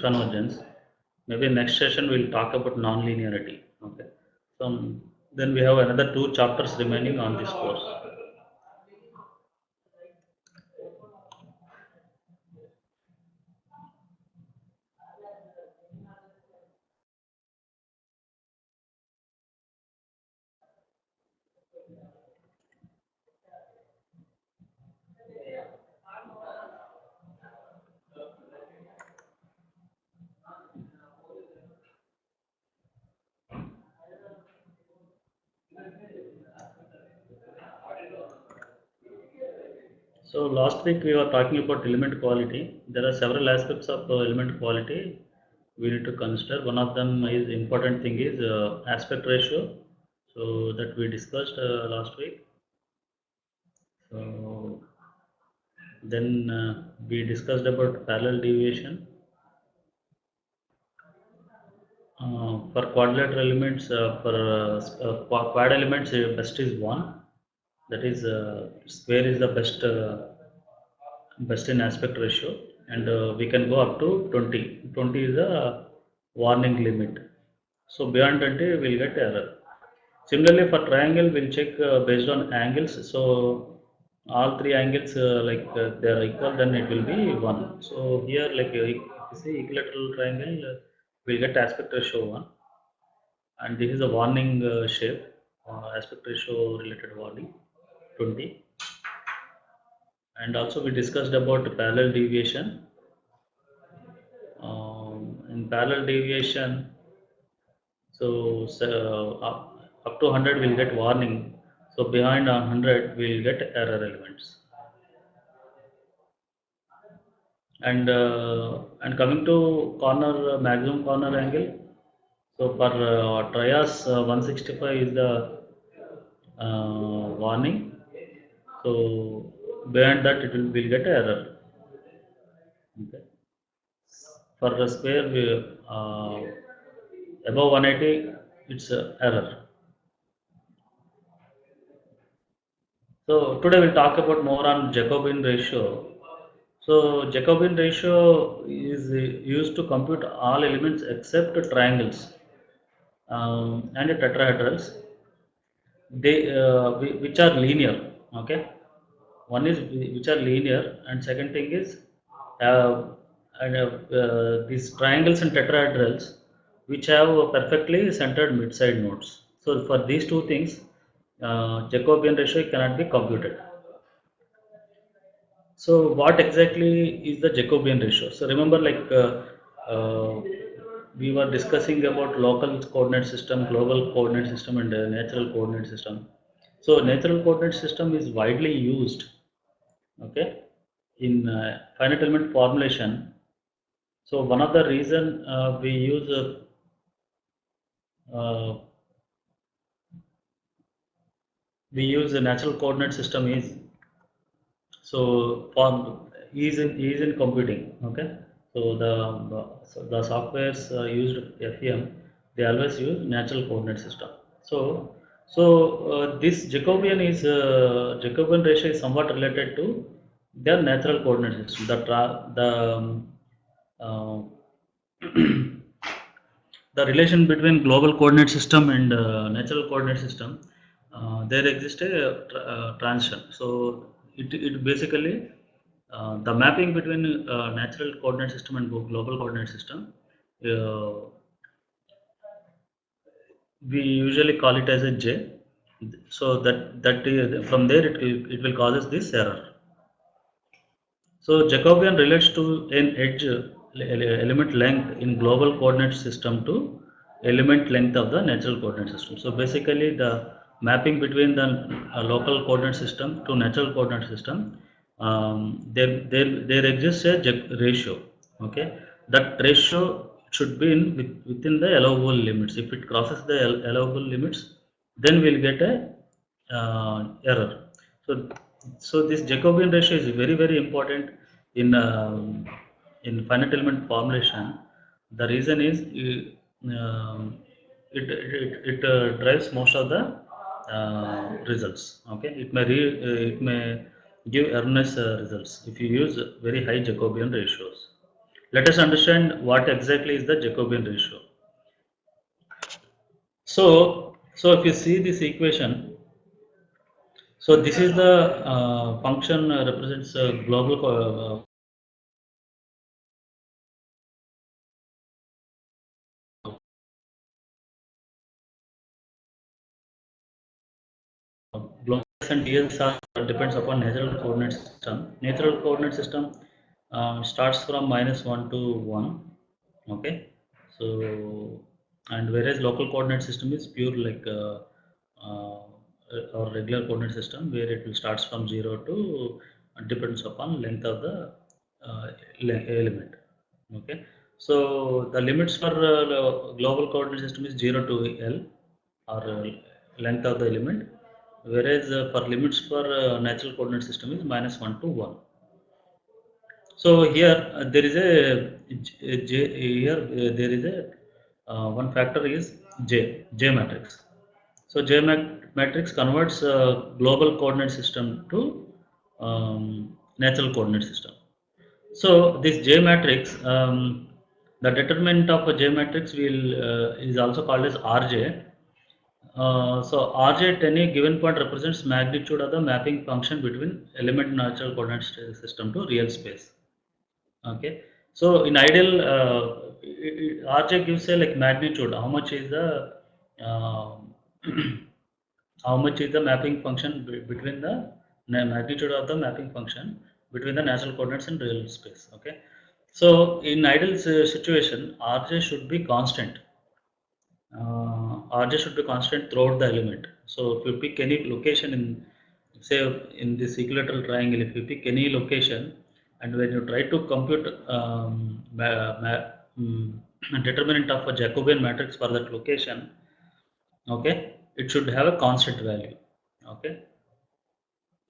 convergence. Maybe next session we'll talk about non-linearity. Okay. So then we have another 2 chapters remaining on this course. So last week we were talking about element quality. There are several aspects of element quality we need to consider. One of them is important thing is aspect ratio. So that we discussed last week. So then we discussed about parallel deviation. For quadrilateral elements, quad elements, best is 1. That is square is the best in aspect ratio, and we can go up to 20. 20 is a warning limit. So beyond 20 we'll get error. Similarly for triangle we'll check based on angles. So all 3 angles they are equal, then it will be 1. So here like if you see equilateral triangle, we'll get aspect ratio 1, and this is a warning shape, aspect ratio related warning 20. And also we discussed about parallel deviation. In parallel deviation, so up to 100 we'll get warning. So behind 100 we'll get error elements. And coming to corner maximum corner angle, so for trias 165 is the warning. So beyond that it will get error. Okay. For the square above 180 it's error. So today we'll talk about more on Jacobian ratio. So Jacobian ratio is used to compute all elements except triangles and tetrahedrals. They which are linear. Okay, one is which are linear, and second thing is uh, these triangles and tetrahedrals which have perfectly centered mid-side nodes. So for these two things, Jacobian ratio cannot be computed. So what exactly is the Jacobian ratio? So remember, we were discussing about local coordinate system, global coordinate system, and natural coordinate system. So natural coordinate system is widely used, okay, in finite element formulation. So one of the reason uh, we use a natural coordinate system is so for ease in computing. Okay, so the softwares used FEM, they always use natural coordinate system. So this Jacobian ratio is somewhat related to their natural coordinate system. Uh, the relation between global coordinate system and natural coordinate system, there exists a transition. So it basically the mapping between natural coordinate system and global coordinate system, uh, we usually call it as a J. So from there it will causes this error. So Jacobian relates to an edge element length in global coordinate system to element length of the natural coordinate system. So basically the mapping between the local coordinate system to natural coordinate system, there exists a ratio. Okay, that ratio should be within the allowable limits. If it crosses the allowable limits, then we'll get a error. So so this Jacobian ratio is very important in finite element formulation. The reason is it drives most of the results. Okay, it may give erroneous results if you use very high Jacobian ratios. Let us understand what exactly is the Jacobian ratio. So if you see this equation, so this is the function represents global global and DSR depends upon natural coordinate system. Natural coordinate system starts from -1 to 1. Okay, so and whereas local coordinate system is pure like uh, or regular coordinate system where it will starts from 0 to depends upon length of the uh, element. Okay, so the limits for global coordinate system is 0 to L or length of the element, whereas for limits for natural coordinate system is -1 to 1. So here there is here there is a one factor is J matrix. So matrix converts global coordinate system to natural coordinate system. So this J matrix, the determinant of a J matrix will is also called as RJ. So RJ at any given point represents magnitude of the mapping function between element natural coordinate system to real space. Okay. So in ideal, RJ gives a like magnitude. How much is the uh, how much is the mapping function between the magnitude of the mapping function between the natural coordinates and real space. Okay. So in ideal situation, RJ should be constant. RJ should be constant throughout the element. So if you pick any location in, say, in this equilateral triangle, if you pick any location and when you try to compute mm, determinant of a Jacobian matrix for that location, okay, it should have a constant value. Okay,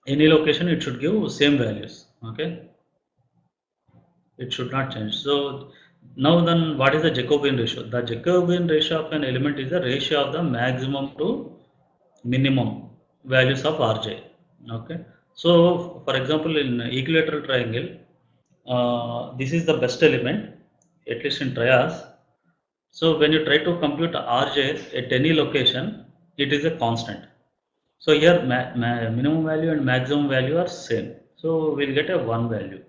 any location it should give same values. Okay, it should not change. So now then what is the Jacobian ratio? The Jacobian ratio of an element is the ratio of the maximum to minimum values of Rj. Okay. So for example in equilateral triangle, this is the best element at least in trias. So when you try to compute Rj at any location, it is a constant. So here minimum value and maximum value are same. So we'll get a one value.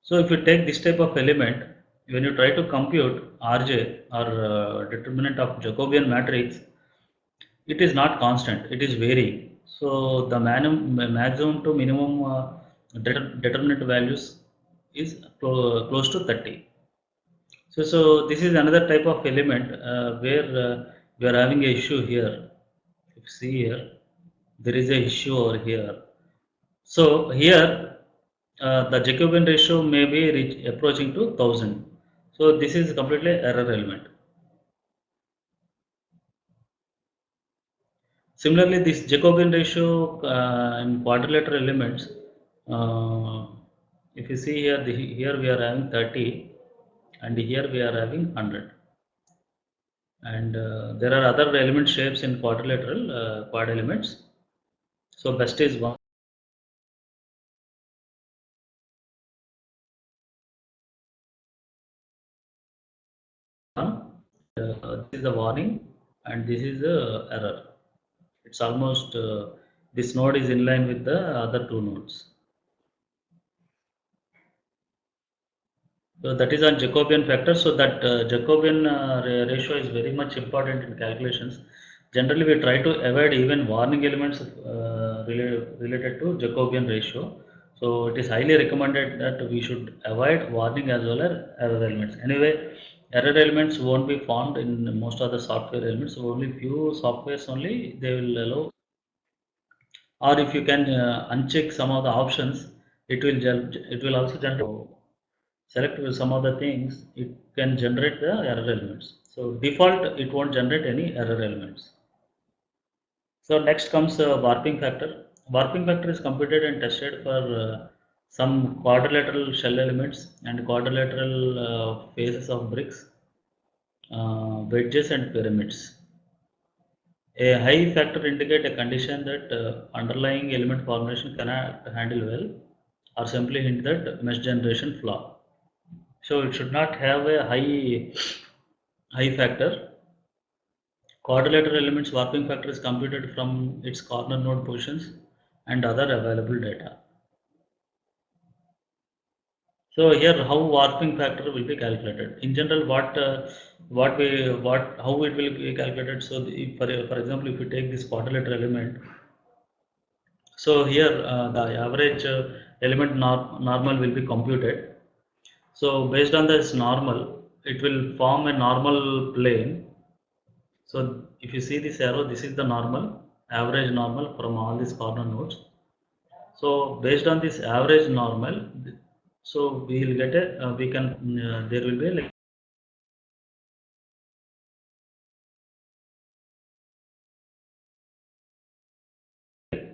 So if you take this type of element, when you try to compute Rj or determinant of Jacobian matrix, it is not constant, it is varying. So the maximum to minimum determinant values is close to 30. So this is another type of element where we are having a issue here. If you see here, there is a issue over here. So here the Jacobian ratio may be approaching to 1000. So this is completely error element. Similarly, this Jacobian ratio in quadrilateral elements, uh, if you see here, here we are having 30 and here we are having 100. And there are other element shapes in quadrilateral quad elements. So best is one. This is the warning and this is the error. It's almost this node is in line with the other two nodes. So that is on Jacobian factor. So that Jacobian ratio is very much important in calculations. Generally, we try to avoid even warning elements related to Jacobian ratio. So it is highly recommended that we should avoid warning as well as error elements. Anyway, error elements won't be found in most of the software elements. So only few softwares only they will allow. Or if you can uncheck some of the options, it will also generate. Select some of the things, it can generate the error elements. So default, it won't generate any error elements. So next comes warping factor. Warping factor is computed and tested for some quadrilateral shell elements and quadrilateral faces of bricks, wedges and pyramids. A high factor indicate a condition that underlying element formation cannot handle well or simply hint that mesh generation flaw. So it should not have a high factor. Quadrilateral elements warping factor is computed from its corner node positions and other available data. So here how warping factor will be calculated. In general, how it will be calculated. So for example, if you take this quadrilateral element, so here the average element normal will be computed. So based on this normal, it will form a normal plane. So if you see this arrow, this is the normal, average normal from all these corner nodes. So based on this average normal, so we will get a we can there will be like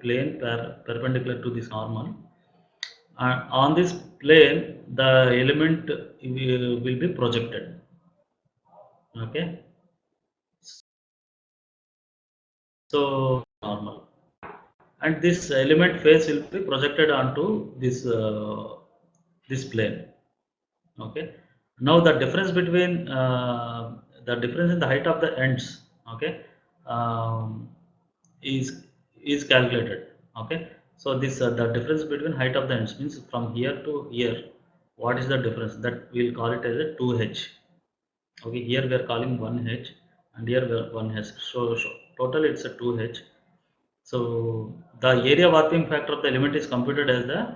plane perpendicular to this normal. On this plane, the element will be projected. Okay, so normal, and this element face will be projected onto this plane. Okay, now the difference in the height of the ends, okay, um, is is calculated. Okay, so this the difference between height of the ends means from here to here, what is the difference, that we'll call it as a 2h. Okay, here we are calling 1h and here we are 1h, so total it's a 2h. So the area warping factor of the element is computed as the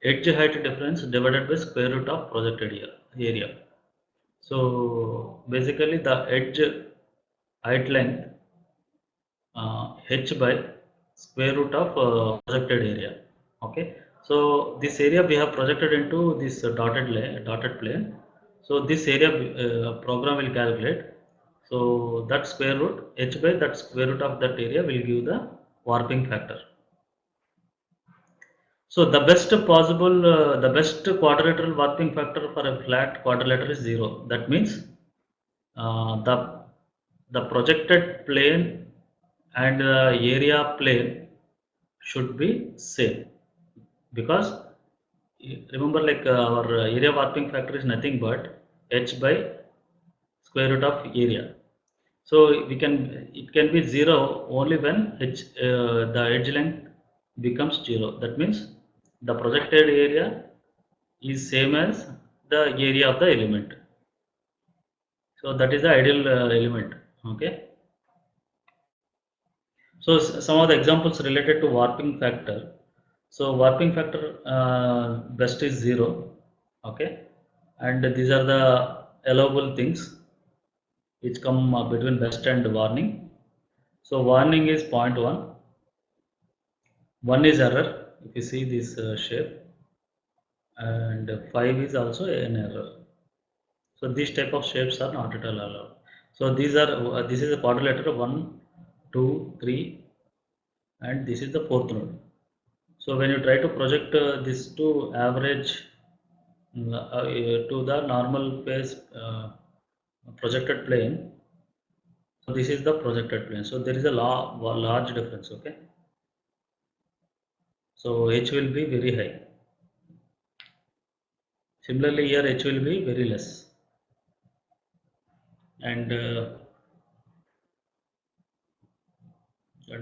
edge height difference divided by square root of projected area. So basically the edge height length h by square root of projected area. Okay, so this area we have projected into this dotted plane. So this area program will calculate. So that square root h by that square root of that area will give the warping factor. So the best quadrilateral warping factor for a flat quadrilateral is 0. That means uh, the the projected plane and the area plane should be same, because remember, like our area warping factor is nothing but h by square root of area. So it can be 0 only when the edge length becomes 0. That means the projected area is same as the area of the element. So that is the ideal element. Okay, so some of the examples related to warping factor. So warping factor best is 0. Okay, and these are the allowable things which come between best and warning. So warning is 0.1, 1 is error if you see this shape, and 5 is also an error. So these type of shapes are not at all allowed. So this is a quadrilateral 1, 2, 3, and this is the fourth node. So when you try to project this to average to the normal face projected plane, so this is the projected plane. So there is a large difference. Okay, so h will be very high. Similarly, here h will be very less, and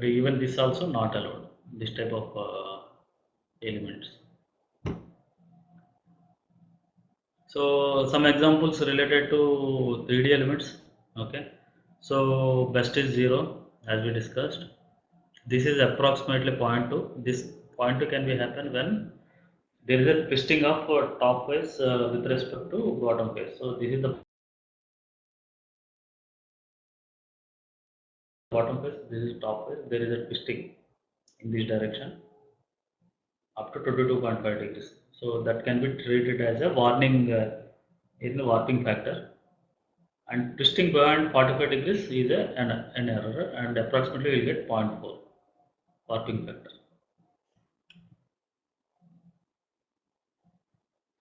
even this also not allowed. This type of elements. So some examples related to 3D elements. Okay, so best is 0 as we discussed. This is approximately 0.2. This 0.2 can be happen when there is a twisting of top face with respect to bottom face. So this is the bottom face, this is top face. There is a twisting in this direction up to 22.5 degrees. So that can be treated as a warning in the warping factor. And twisting beyond 45 degrees is an error, and approximately we will get 0.4 warping factor.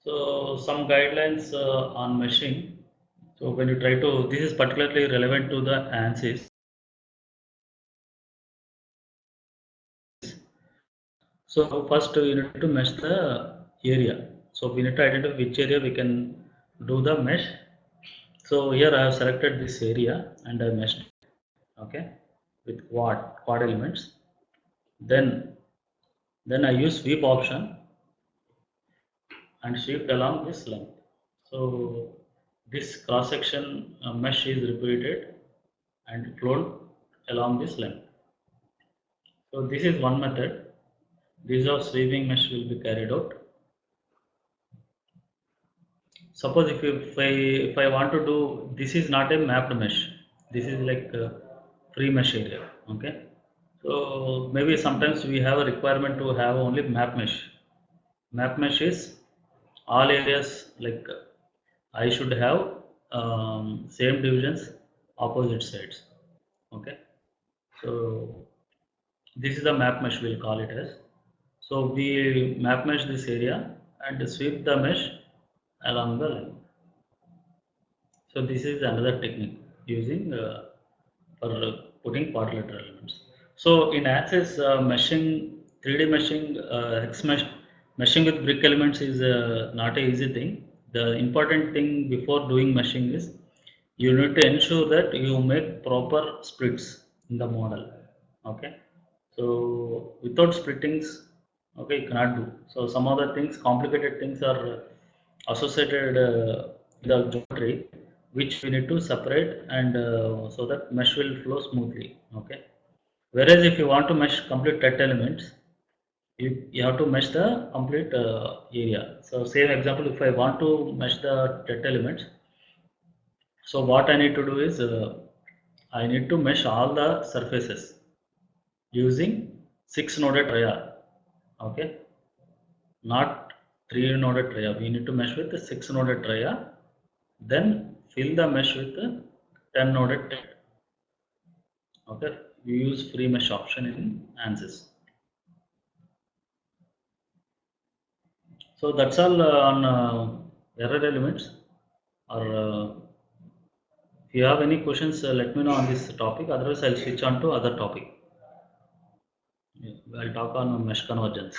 So some guidelines on meshing. So when you try to, this is particularly relevant to the ANSYS. So first you need to mesh the area. So we need to identify which area we can do the mesh. So here I have selected this area and I meshed, okay, with quad elements. Then I use sweep option and sweep along this length. So this cross section mesh is repeated and flowed along this length. So this is one method. This of sweeping mesh will be carried out. Suppose if I want to do, this is not a mapped mesh. This is like a free mesh area. Okay. So maybe sometimes we have a requirement to have only map mesh. Map mesh is all areas like I should have same divisions, opposite sides. Okay. So this is the map mesh, we'll call it as. So we map mesh this area and sweep the mesh along the line. So this is another technique using for putting quadrilateral elements. So in Access meshing, 3D meshing, hex meshing with brick elements is not a easy thing. The important thing before doing meshing is you need to ensure that you make proper splits in the model. Okay. So without splittings, okay, you cannot do. So some other things, complicated things are associated with the geometry, which we need to separate and so that mesh will flow smoothly. Okay. Whereas if you want to mesh complete tet elements, you have to mesh the complete area. So same example, if I want to mesh the tet elements, so what I need to do is I need to mesh all the surfaces using 6 noded triad. Okay, not 3 noded triad. We need to mesh with the 6 noded triad. Then fill the mesh with the 10 noded triad. Okay, we use free mesh option in ANSYS. So that's all on error elements. Or if you have any questions, let me know on this topic. Otherwise, I'll switch on to other topic. Yeah, I'll talk on mesh convergence.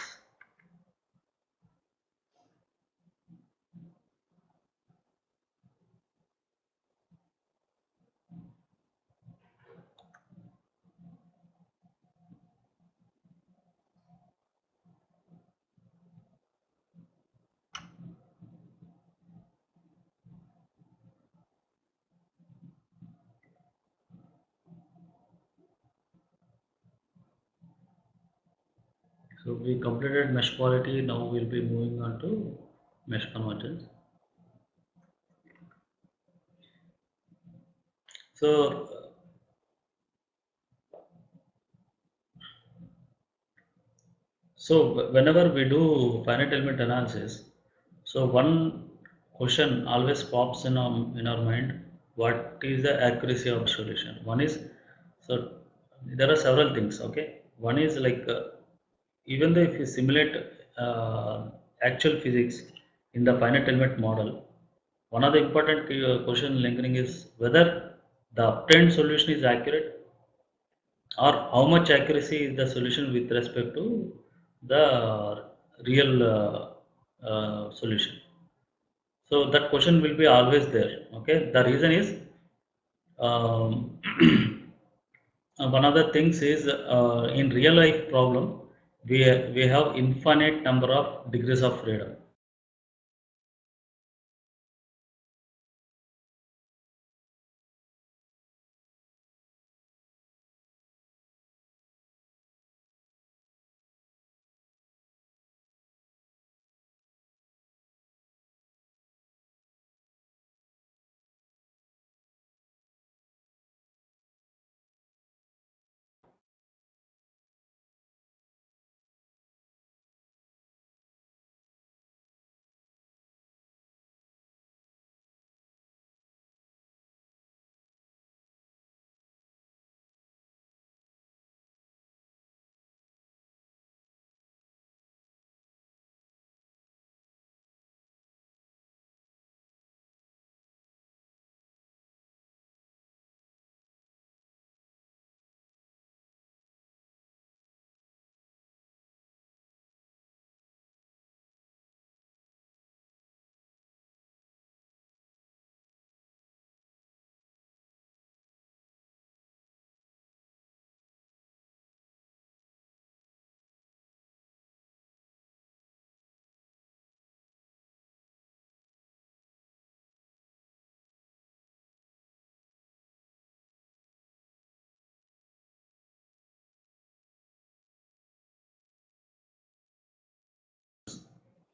So we completed mesh quality. Now we'll be moving on to mesh convergence. So whenever we do finite element analysis, so one question always pops in our mind: what is the accuracy of the solution? One is, so there are several things. Okay, one is like even though if you simulate actual physics in the finite element model, one of the important question lingering is whether the obtained solution is accurate or how much accuracy is the solution with respect to the real solution. So that question will be always there. Okay, the reason is um, one of the things is in real life problem we have infinite number of degrees of freedom.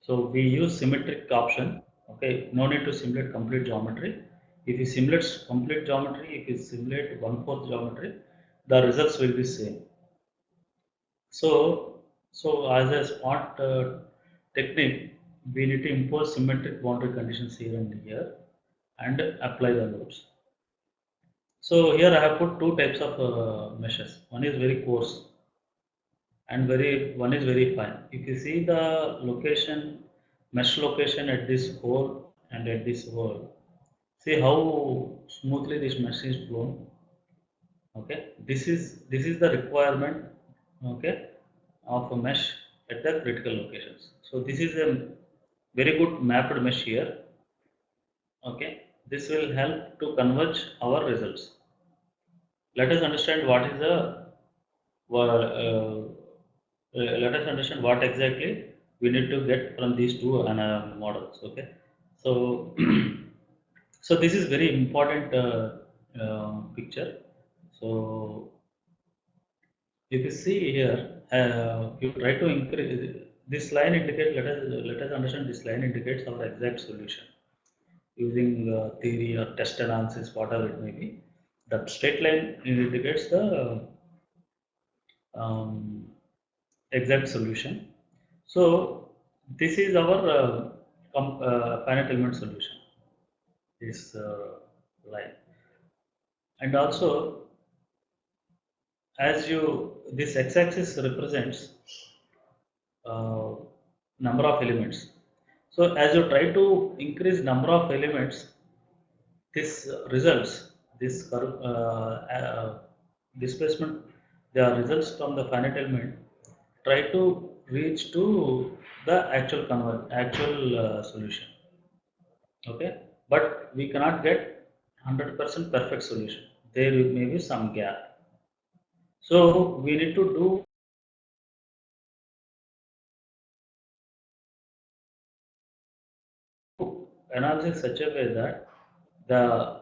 So we use symmetric option. Okay, no need to simulate complete geometry. If you simulate complete geometry, if you simulate 1/4 geometry, the results will be same. So, so as a smart technique, we need to impose symmetric boundary conditions here and here and apply the loads. So here I have put two types of meshes. One is very coarse and one is very fine. If you see the location, mesh location at this hole and at this hole, see how smoothly this mesh is blown. Okay, this is the requirement. Okay, of a mesh at the critical locations. So this is a very good mapped mesh here. Okay, this will help to converge our results. Let us understand what is the let us understand what exactly we need to get from these two models. Okay, so so this is very important picture. So if you see here, you try to increase this line indicates. Let us understand this line indicates our exact solution using theory or test analysis, whatever it may be. The straight line indicates the um, exact solution. So this is our finite element solution. This line, and also as you this x-axis represents uh, number of elements. So as you try to increase number of elements, this results this curve displacement, the results from the finite element try to reach to the actual solution. Okay, but we cannot get 100% perfect solution. There may be some gap. So we need to do analysis such a way that the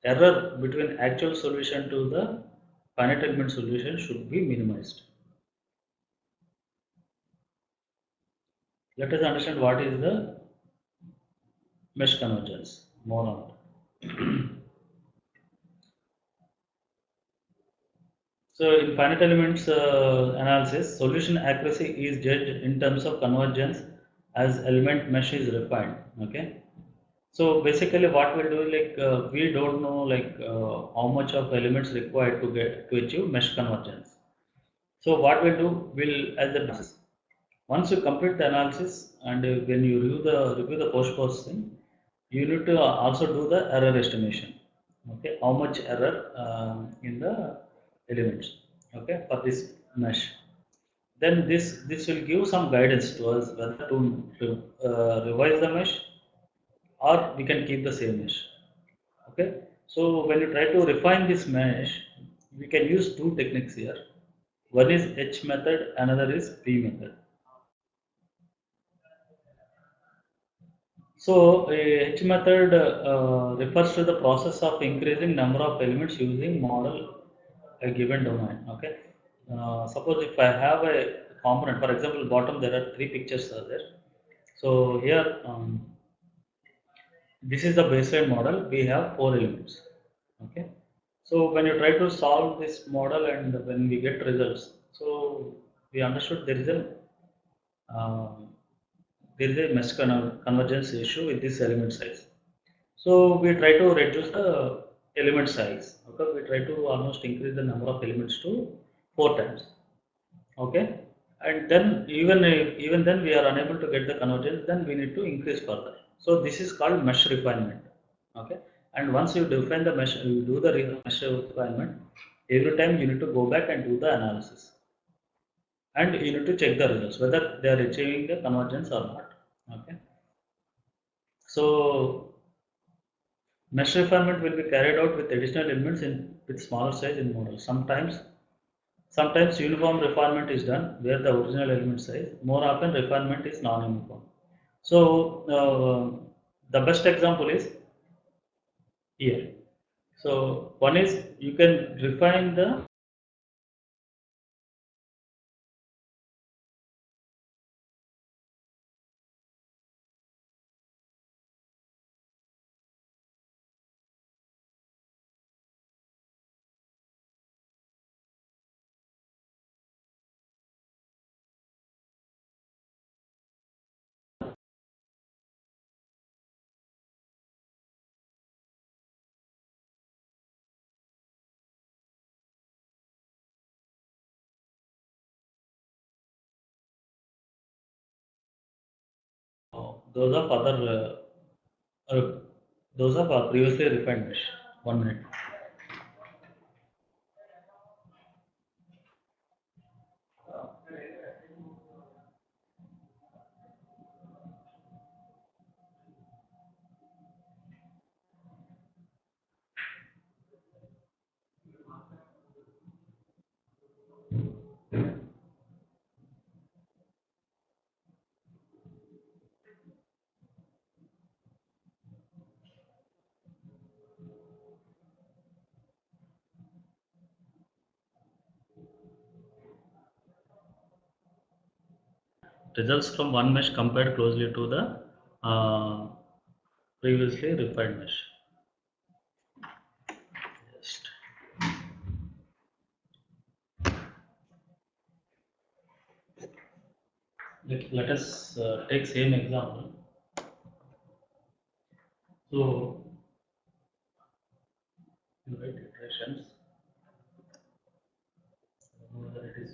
error between actual solution to the finite element solution should be minimized. Let us understand what is the mesh convergence more on. So in finite elements analysis, solution accuracy is judged in terms of convergence as element mesh is refined. Okay. So basically, what we'll do, like we don't know like how much of elements required to get to achieve mesh convergence. So what we'll do, we'll as a once you complete the analysis and when you review the post processing, you need to also do the error estimation. Okay, how much error in the elements. Okay, for this mesh. Then this will give some guidance to us whether to revise the mesh or we can keep the same mesh. Okay, so when you try to refine this mesh, we can use two techniques here. One is H method, another is P method. So H method refers to the process of increasing number of elements using model a given domain. Okay. Suppose if I have a component, for example, bottom there are three pictures are there. So here this is the baseline model. We have four elements. Okay. So when you try to solve this model and when we get results, so we understood um, there is a mesh convergence issue with this element size. So we try to reduce the element size. Okay, we try to almost increase the number of elements to four times. Okay, and then even then we are unable to get the convergence, then we need to increase further. So this is called mesh refinement. Okay, and once you define the mesh, you do the mesh refinement. Every time you need to go back and do the analysis, and you need to check the results whether they are achieving the convergence or not. Okay, so mesh refinement will be carried out with additional elements in with smaller size in model. Sometimes uniform refinement is done where the original element size. More often refinement is non-uniform. So the best example is here. So one is you can refine the those are other those are previously refined mesh. 1 minute. Results from one mesh compared closely to the previously refined mesh. Just let us take same example. So, write iterations. Whether it is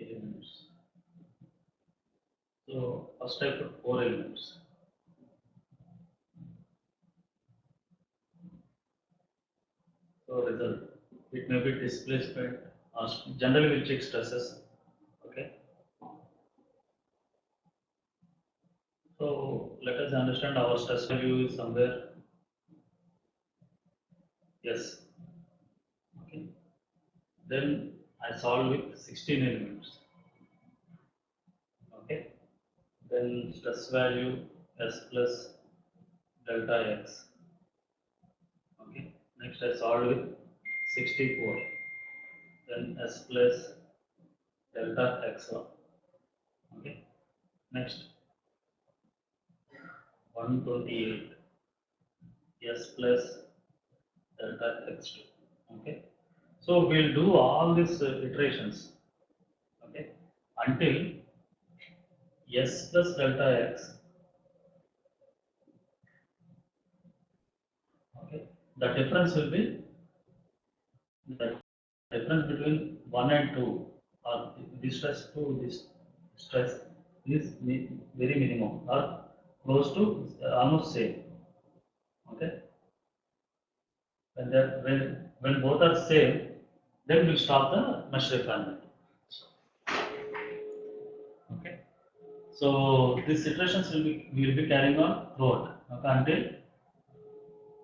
elements. So first I put 4 elements. So result. It may be displacement. Generally we'll check stresses. Okay. So let us understand our stress value is somewhere. Yes. Okay. Then I solve with 16 elements. Okay. Then stress value S plus delta X. Okay. Next I solve with 64. Then S plus delta X1. Okay. Next 128 S plus delta X2. Okay. So we'll do all these iterations. Okay. Until S plus delta X. Okay. The difference will be the difference between 1 and 2 or this stress to this stress is very minimum or close to almost same. Okay. When both are same, then we'll stop the mesh refinement. Okay. So these iterations will be carrying on throughout, okay, until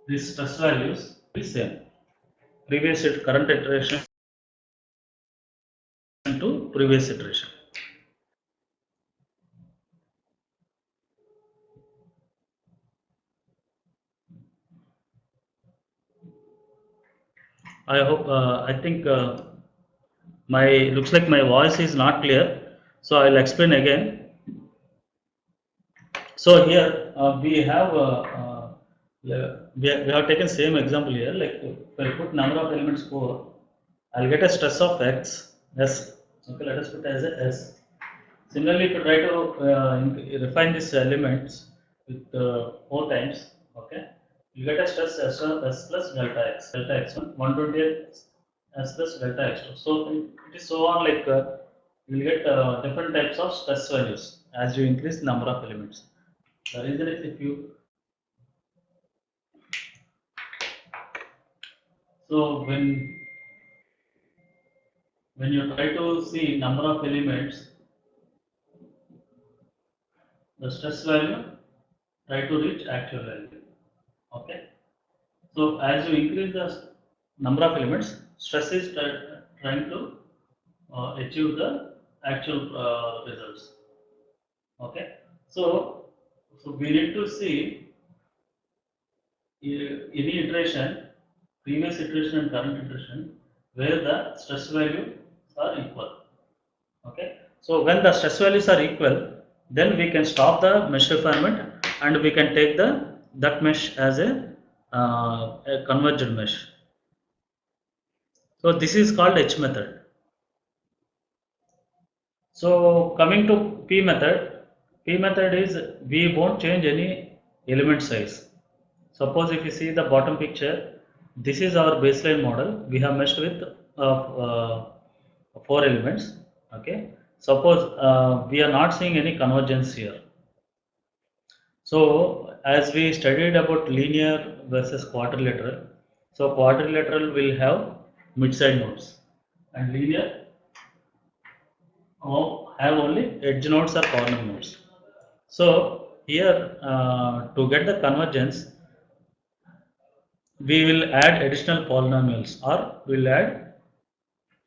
these stress values will be same. Previous current iteration to previous iteration. I hope. I think my looks like my voice is not clear. So I'll explain again. So here we have taken same example here. Like if I put number of elements 4, I'll get a stress of x s. Okay, let us put as a s. Similarly, if you try to refine these elements with 4 times, okay, you get a stress s plus delta x1, 128 s plus delta x2. So it is so on, like you will get different types of stress values as you increase number of elements. The reason is if you so when you try to see number of elements, the stress value try to reach actual value. Okay. So as you increase the number of elements, stress is trying to achieve the actual results. Okay. So we need to see any iteration, previous iteration and current iteration, where the stress values are equal. Okay, so when the stress values are equal, then we can stop the mesh refinement and we can take the that mesh as a converged mesh. So this is called H method. So coming to P method is we won't change any element size. Suppose if you see the bottom picture, this is our baseline model. We have meshed with four elements. Okay. Suppose we are not seeing any convergence here. So as we studied about linear versus quadrilateral, so quadrilateral will have mid-side nodes, and linear have only edge nodes or corner nodes. So here to get the convergence, we will add additional polynomials or we'll add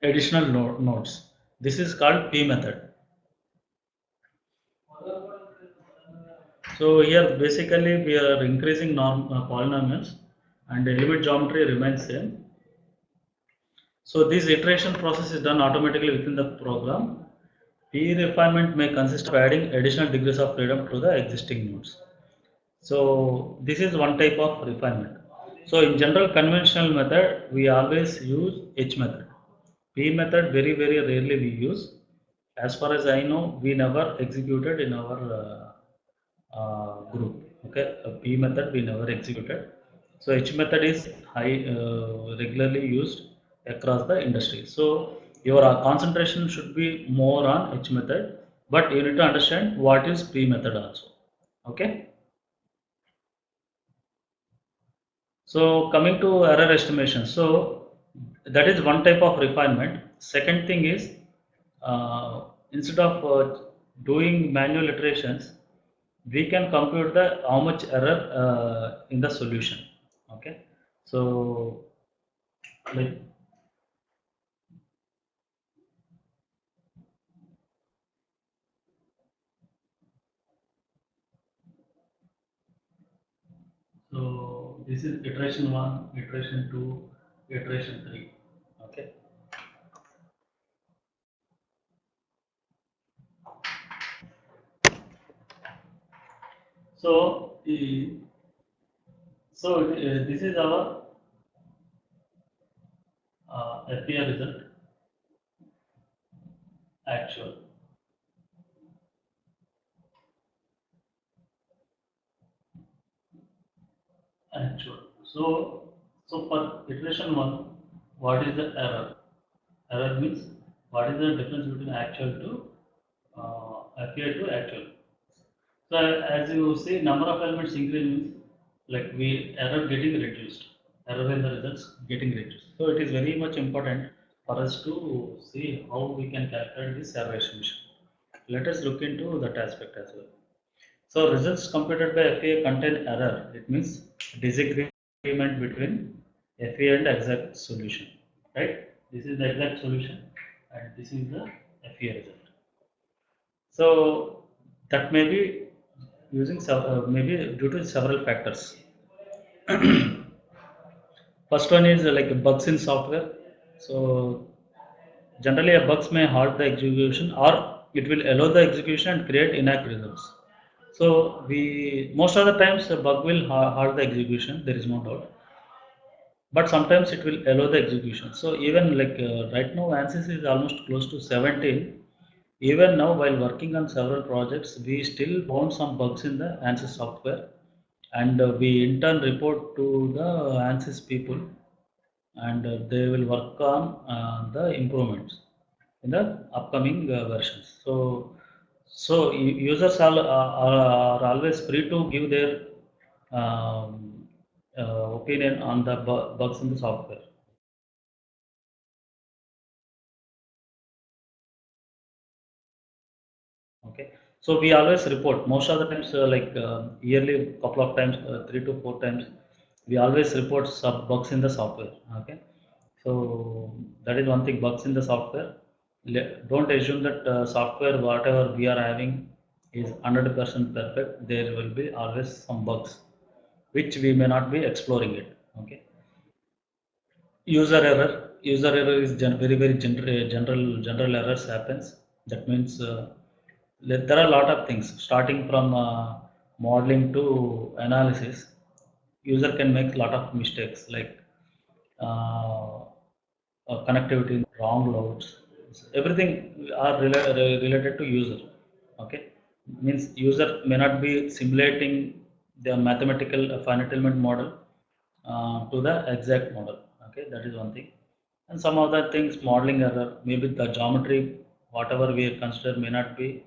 additional nodes. This is called P method. So here basically we are increasing polynomials and the element geometry remains same. So this iteration process is done automatically within the program. P refinement may consist of adding additional degrees of freedom to the existing nodes. So this is one type of refinement. So in general conventional method, we always use H method. P method very rarely we use. As far as I know, we never executed in our group. Okay, a P method we never executed. So H method is regularly used across the industry. So your concentration should be more on H method, but you need to understand what is P method also. Okay. So coming to error estimation, so that is one type of refinement. Second thing is instead of doing manual iterations, we can compute the how much error in the solution. Okay, so like so this is iteration one, iteration two, iteration three. Okay, so this is our FPR result actual. Actual. So for iteration one, what is the error? Error means what is the difference between actual to FPI to actual. So as you see, number of elements increase means like we error getting reduced, error in the results getting reduced. So it is very much important for us to see how we can calculate this error estimation. Let us look into that aspect as well. So results computed by FEA contain error. It means disagreement between FEA and exact solution. Right? This is the exact solution and this is the FEA result. So that may be using maybe due to several factors. First one is like bugs in software. So generally a bugs may halt the execution or it will allow the execution and create inaccurate results. So we most of the times a bug will halt the execution. There is no doubt, but sometimes it will allow the execution. So even like right now, ANSYS is almost close to 17. Even now, while working on several projects, we still found some bugs in the ANSYS software, and we in turn report to the ANSYS people, and they will work on the improvements in the upcoming versions. So users are always free to give their um, opinion on the bugs in the software. Okay, so we always report most of the times, like yearly, couple of times, 3 to 4 times, we always report some bugs in the software. Okay, so that is one thing, bugs in the software. Don't assume that software whatever we are having is 100% perfect. There will be always some bugs which we may not be exploring it. Okay, user error. user error is very very general errors happens. That means there are a lot of things starting from modeling to analysis. User can make a lot of mistakes like uh, connectivity, wrong loads, everything are related to user. Okay, means user may not be simulating the mathematical finite element model to the exact model. Okay, that is one thing. And some other things, modeling error, maybe the geometry whatever we consider may not be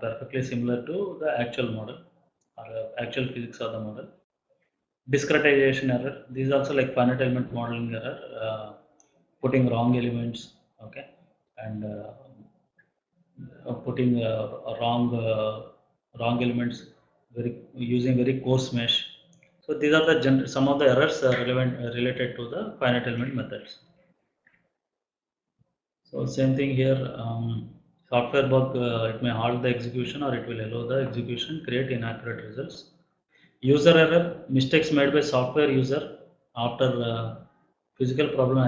perfectly similar to the actual model or actual physics of the model. Discretization error, these also like finite element modeling error, putting wrong elements. Okay, and putting wrong elements, very using very coarse mesh. So these are the some of the errors relevant related to the finite element methods. So same thing here. Software bug, it may halt the execution or it will allow the execution, create inaccurate results. User error, mistakes made by software user after physical problem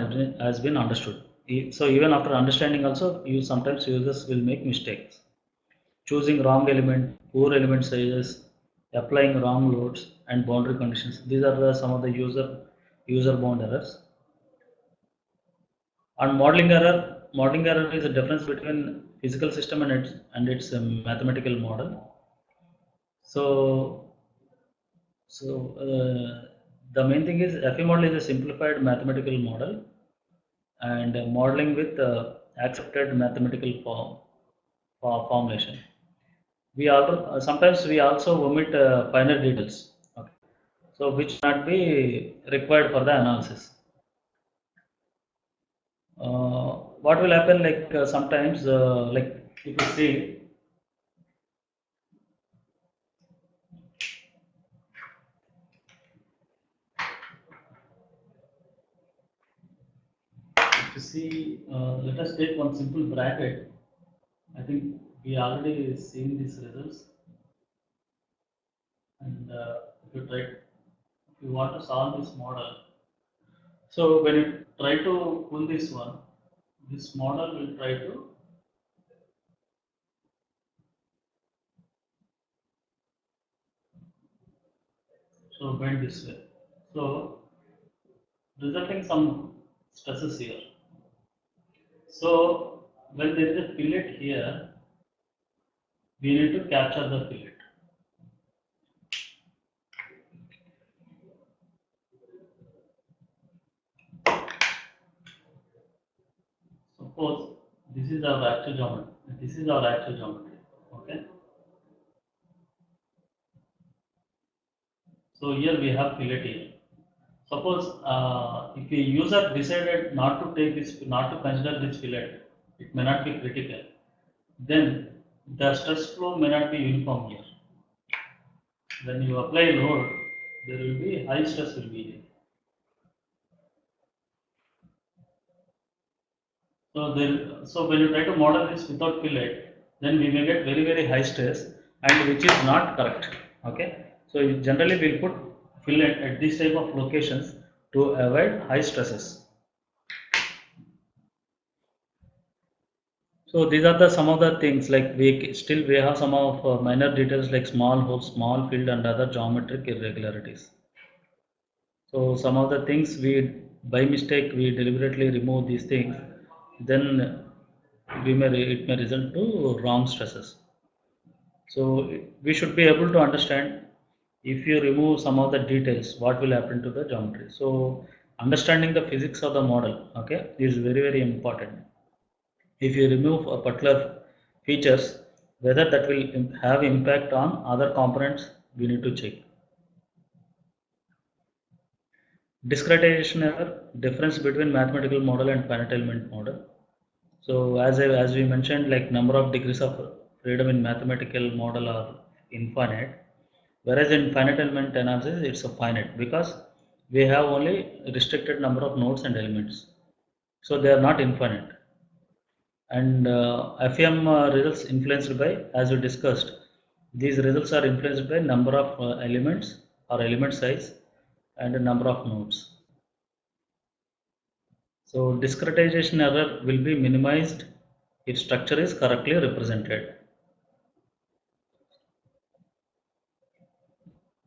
has been understood. So even after understanding also, you sometimes users will make mistakes. Choosing wrong element, poor element sizes, applying wrong loads and boundary conditions. These are some of the user bound errors. And modeling error is a difference between physical system and its mathematical model. So the main thing is FE model is a simplified mathematical model and modeling with accepted mathematical formulation. We also sometimes we also omit finer details. Okay. So which not be required for the analysis. What will happen like sometimes like if you see, let us take one simple bracket. I think we already seen these results, and if you want to solve this model, so when you try to pull this one, this model will try to bend this way. So resulting some stresses here. So when there is a fillet here, we need to capture the fillet. Suppose this is our actual geometry. This is our actual geometry. Okay. So here we have fillet here. Suppose if a user decided not to take this, not to consider this fillet, it may not be critical. Then the stress flow may not be uniform here. When you apply load, there will be high stress will be here. So when you try to model this without fillet, then we may get very very high stress, and which is not correct. Okay. So generally we'll put fillet at this type of locations to avoid high stresses. So these are the some of the things like we have some of minor details like small holes, small field, and other geometric irregularities. So some of the things we by mistake we deliberately remove these things, then it may result to wrong stresses. So we should be able to understand if you remove some of the details, what will happen to the geometry. So understanding the physics of the model, okay, is very very important. If you remove a particular features, whether that will have impact on other components, we need to check. Discretization error, difference between mathematical model and finite element model. So as we mentioned, like number of degrees of freedom in mathematical model are infinite, whereas in finite element analysis it's a finite because we have only restricted number of nodes and elements. So they are not infinite. And FEM results influenced by, as we discussed, these results are influenced by number of elements or element size and the number of nodes. So discretization error will be minimized if structure is correctly represented.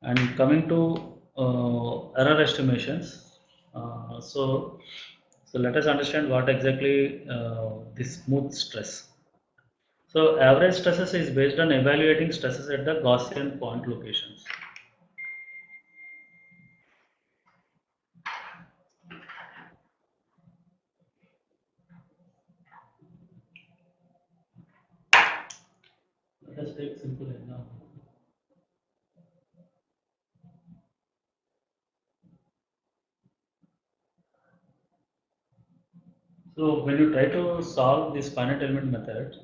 And coming to error estimations, so let us understand what exactly this smooth stress. So average stresses is based on evaluating stresses at the Gaussian point locations. Let us take simple example. So when you try to solve this finite element method,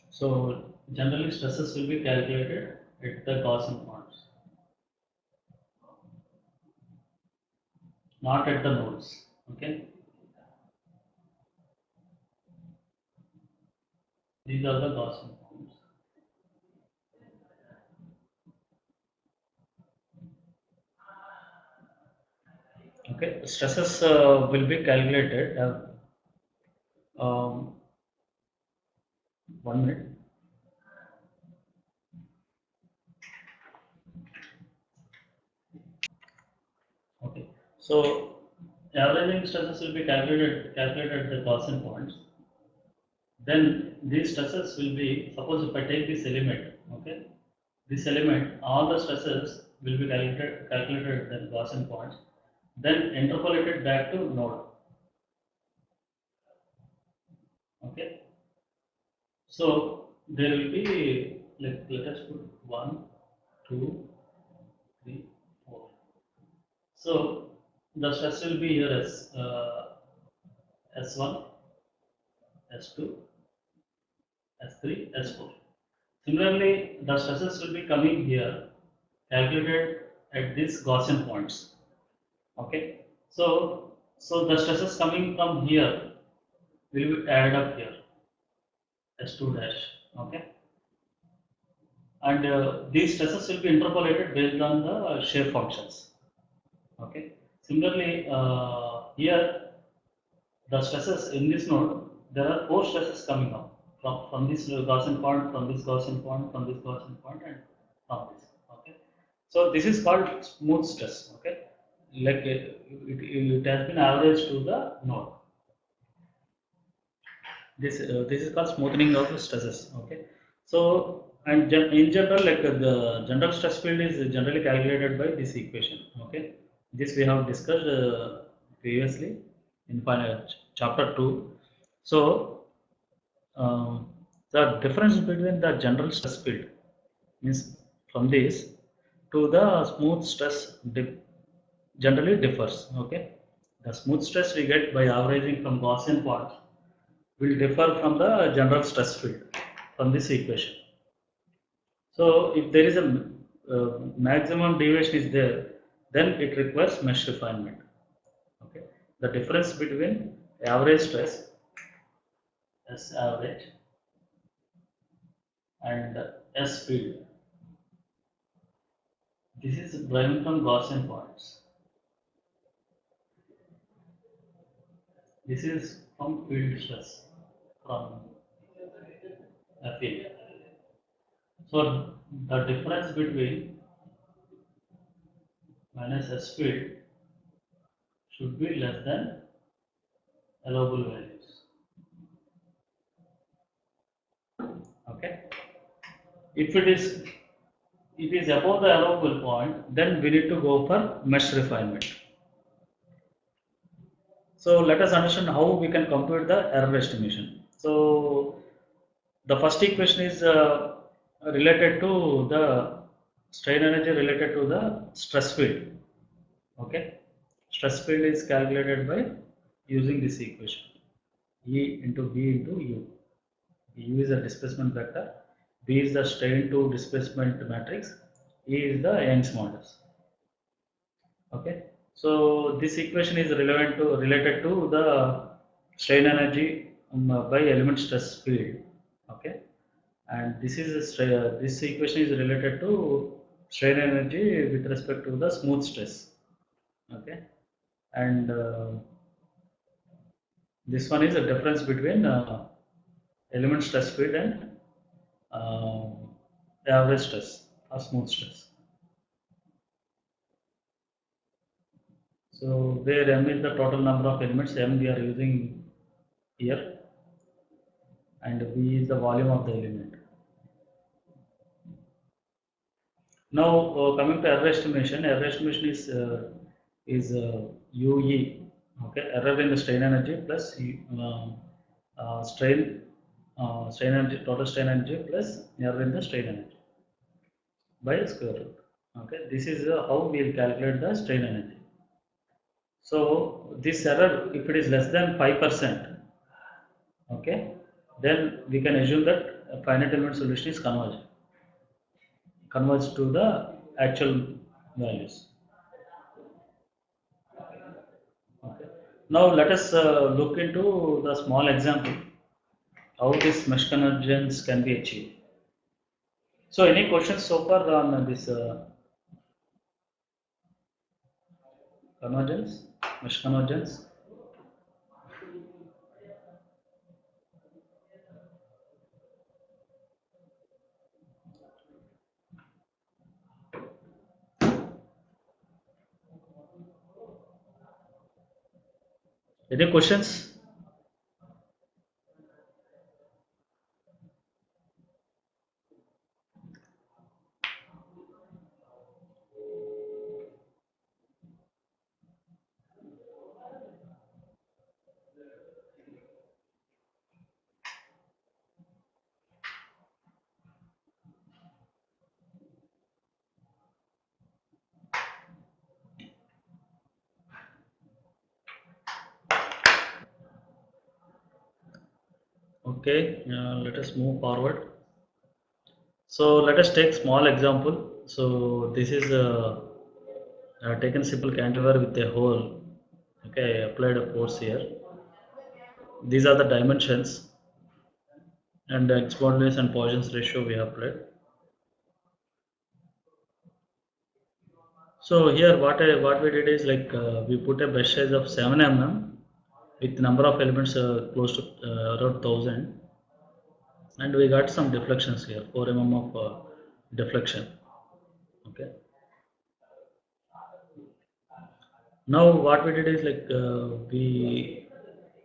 so generally stresses will be calculated at the Gaussian points, not at the nodes. Okay, these are the Gaussian points. Okay, stresses will be calculated. Um, 1 minute. Okay, so averaging stresses will be calculated at the Gaussian points. Then these stresses will be, suppose if I take this element, okay, this element, all the stresses will be calculated at the Gaussian points, then interpolated back to node. Okay, so there will be, let us put 1, 2, 3, 4. So the stress will be here as S1, S2, S3, S4. Similarly, the stresses will be coming here, calculated at these Gaussian points. Okay, so the stresses coming from here will be added up here, S2 dash. Okay, and these stresses will be interpolated based on the shape functions. Okay, similarly here the stresses in this node, there are four stresses coming up from this Gaussian point, from this Gaussian point, from this Gaussian point, and from this. Okay, so this is called smooth stress. Okay, like it has been averaged to the node. This is called smoothing of stresses. Okay, so and in general, like the general stress field is generally calculated by this equation. Okay, this we have discussed previously in chapter 2. So the difference between the general stress field means from this to the smooth stress generally differs. Okay, the smooth stress we get by averaging from Gaussian points will differ from the general stress field from this equation. So if there is a maximum deviation is there, then it requires mesh refinement. Okay, the difference between average stress S average and S field. This is deriving from Gaussian points. This is from field stress from a field. So the difference between minus S field should be less than allowable values. Okay. If it is above the allowable point, then we need to go for mesh refinement. So let us understand how we can compute the error estimation. So the first equation is related to the strain energy related to the stress field. Okay, stress field is calculated by using this equation, E into B into U. U is a displacement vector, B is the strain to displacement matrix, E is the Young's modulus. Okay, so this equation is related to the strain energy by element stress field. Okay, and this equation is related to strain energy with respect to the smooth stress. Okay, and This one is the difference between element stress field and uh, average stress or smooth stress. So where m is the total number of elements m we are using here, and v is the volume of the element. Now coming to error estimation. Error estimation is UE, okay, error in the strain energy plus strain energy, total strain energy plus error in the strain energy by square root. Okay, this is how we will calculate the strain energy. So this error, if it is less than 5%, okay, then we can assume that a finite element solution is converged to the actual values. Okay. Now let us look into the small example how this mesh convergence can be achieved. So any questions so far on this convergence, mesh convergence? Any questions? Okay, let us move forward. So let us take small example. So this is taken simple cantilever with a hole. Okay, I applied a force here. These are the dimensions and the exponents and Poisson's ratio we have applied. So here what we did is like we put a brush size of 7 mm with number of elements close to around 1000, and we got some deflections here, 4 mm of deflection. Okay. Now what we did is like we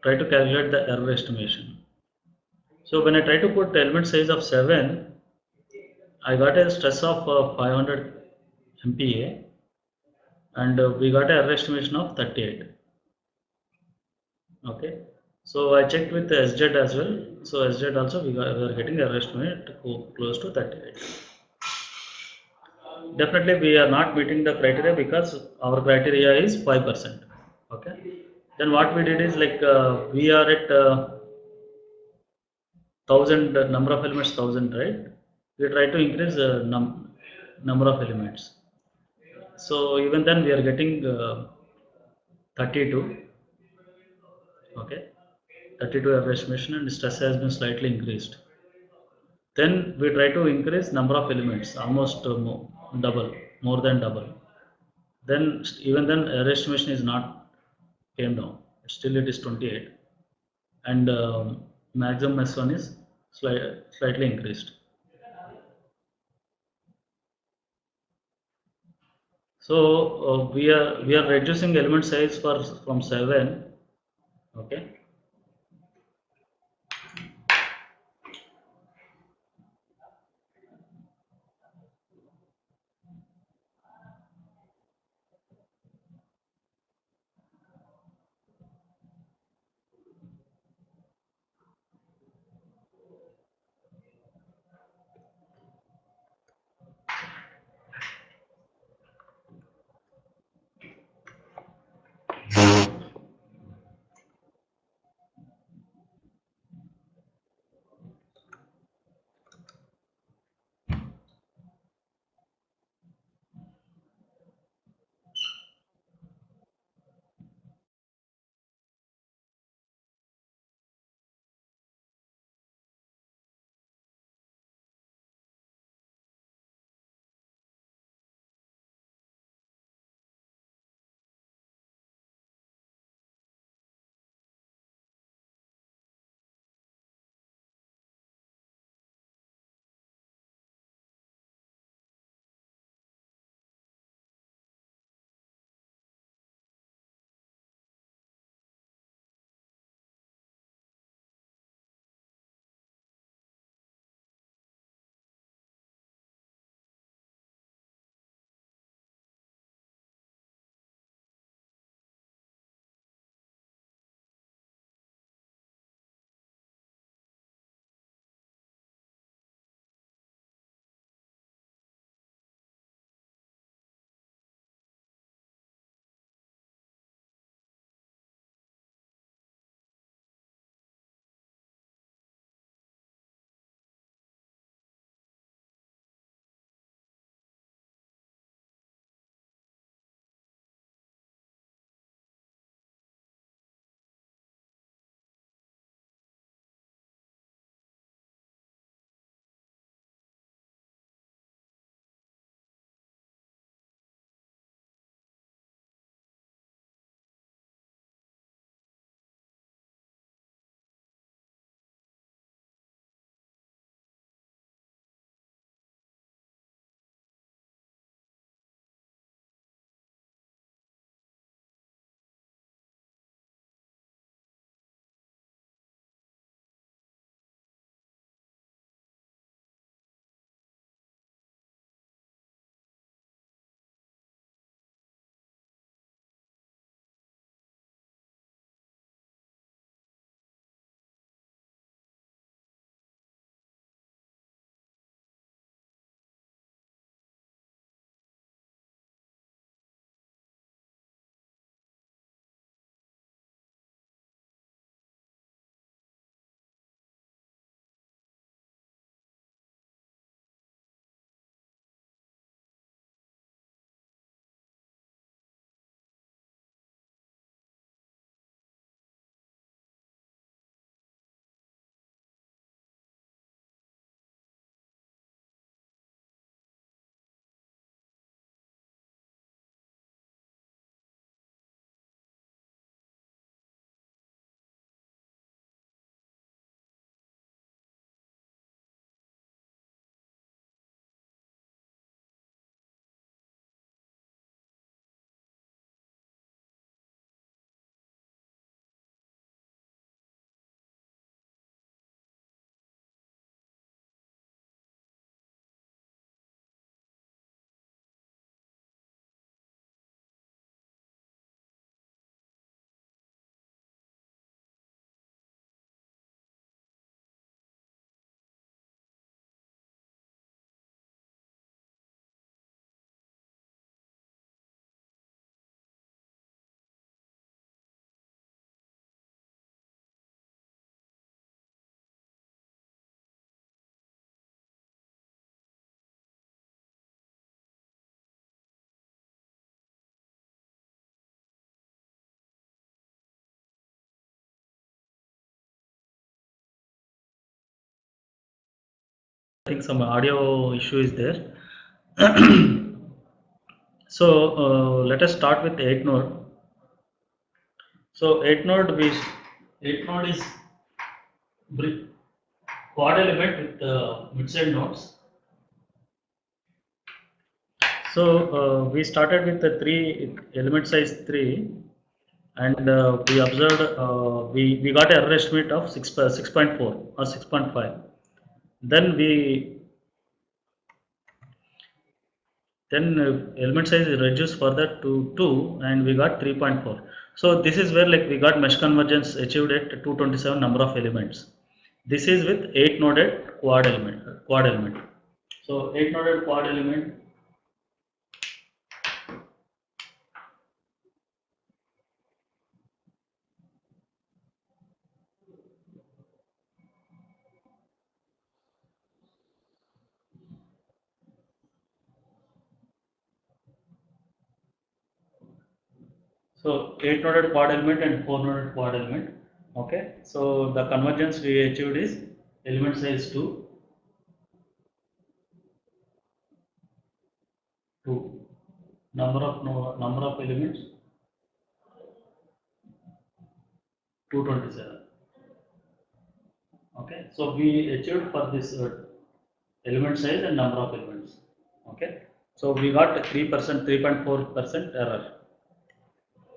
try to calculate the error estimation. So when I try to put element size of 7, I got a stress of 500 MPa, and we got an error estimation of 38. Okay. So I checked with the SZ as well. So SZ also we are getting error estimate close to 38. Definitely we are not meeting the criteria because our criteria is 5%. Okay. Then what we did is like we are at 1000 number of elements 1000, right? We try to increase number of elements. So even then we are getting 32. Okay. 32 error estimation, and stress has been slightly increased. Then we try to increase number of elements almost double, more than double. Then even then error estimation is not came down. Still it is 28, and maximum S1 is slightly increased. So we are reducing element size for from 7. Okay. think some audio issue is there. So let us start with 8 node. So 8 node is quad element with mid-side nodes. So we started with the 3 element size 3, and we observed we got an error estimate of 6.4 or 6.5. Then element size is reduced further to 2, and we got 3.4. So this is where like we got mesh convergence achieved at 227 number of elements. This is with 8 noded quad element. So 8 noded quad element. So 8 noded quad element and 4 noded quad element. Okay. So the convergence we achieved is element size 2. Number of elements 227. Okay. So we achieved for this element size and number of elements. Okay. So we got 3%, 3.4% error.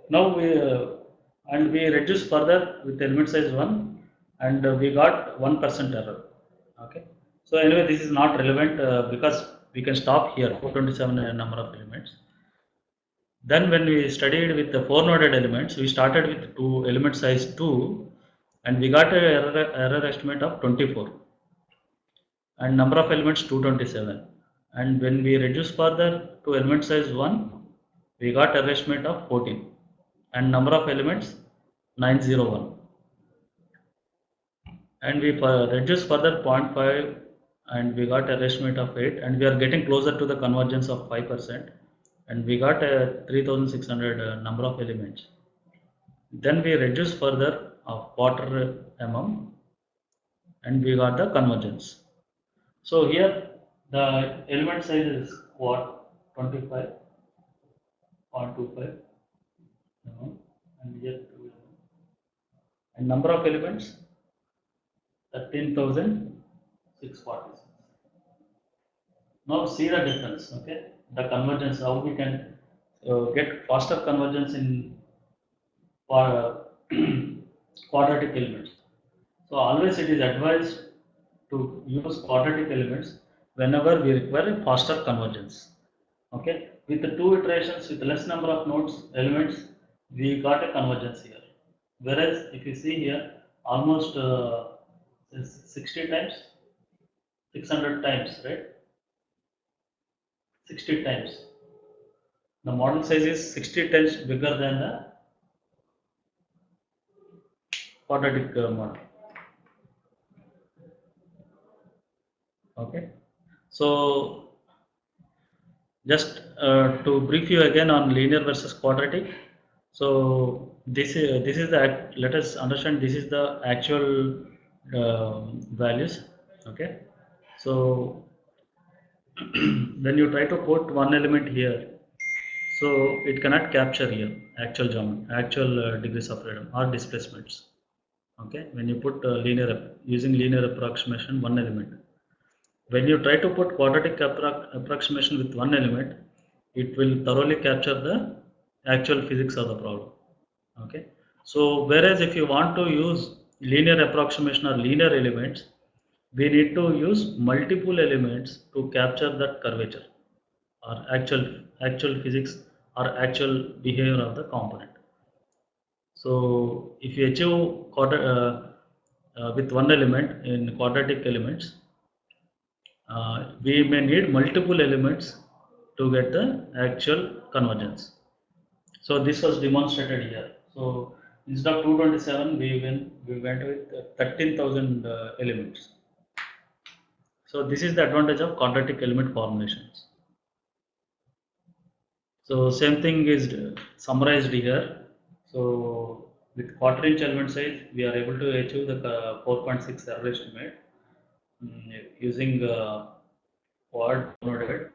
Now we reduced further with element size 1, and we got 1% error. Okay. So anyway, this is not relevant because we can stop here 427 number of elements. Then when we studied with the 4 noded elements, we started with element size 2, and we got a error estimate of 24, and number of elements 227. And when we reduce further to element size 1, we got error estimate of 14, and number of elements 901. And we reduce further 0.5, and we got error estimate of 8, and we are getting closer to the convergence of 5%, and we got a 3600 number of elements. Then we reduce further of quarter mm, and we got the convergence. So here the element size is what, 25.25 and here 2 and number of elements 13,646. Now see the difference. Okay, the convergence, how we can get faster convergence in quadratic elements. So always it is advised to use quadratic elements whenever we require faster convergence. Okay, with the 2 iterations with less number of nodes elements, we got a convergence here. Whereas if you see here, almost 60 times, 600 times, right? 60 times. The model size is 60 times bigger than the quadratic model. Okay, so just to brief you again on linear versus quadratic. So this is the, let us understand, this is the actual values. Okay, so when you try to put one element here, so it cannot capture here actual degrees of freedom or displacements. Okay, when you put using linear approximation one element, when you try to put quadratic approximation with one element, it will thoroughly capture the actual physics of the problem. Okay, so whereas if you want to use linear approximation or linear elements, we need to use multiple elements to capture that curvature or actual physics or actual behavior of the component. So if you achieve with one element in quadratic elements, we may need multiple elements to get the actual convergence. So this was demonstrated here. So instead of 227, we went with 13,000 elements. So this is the advantage of quadratic element formulations. So same thing is summarized here. So with quarter inch element size, we are able to achieve the 4.6 error estimate. using word downloaded.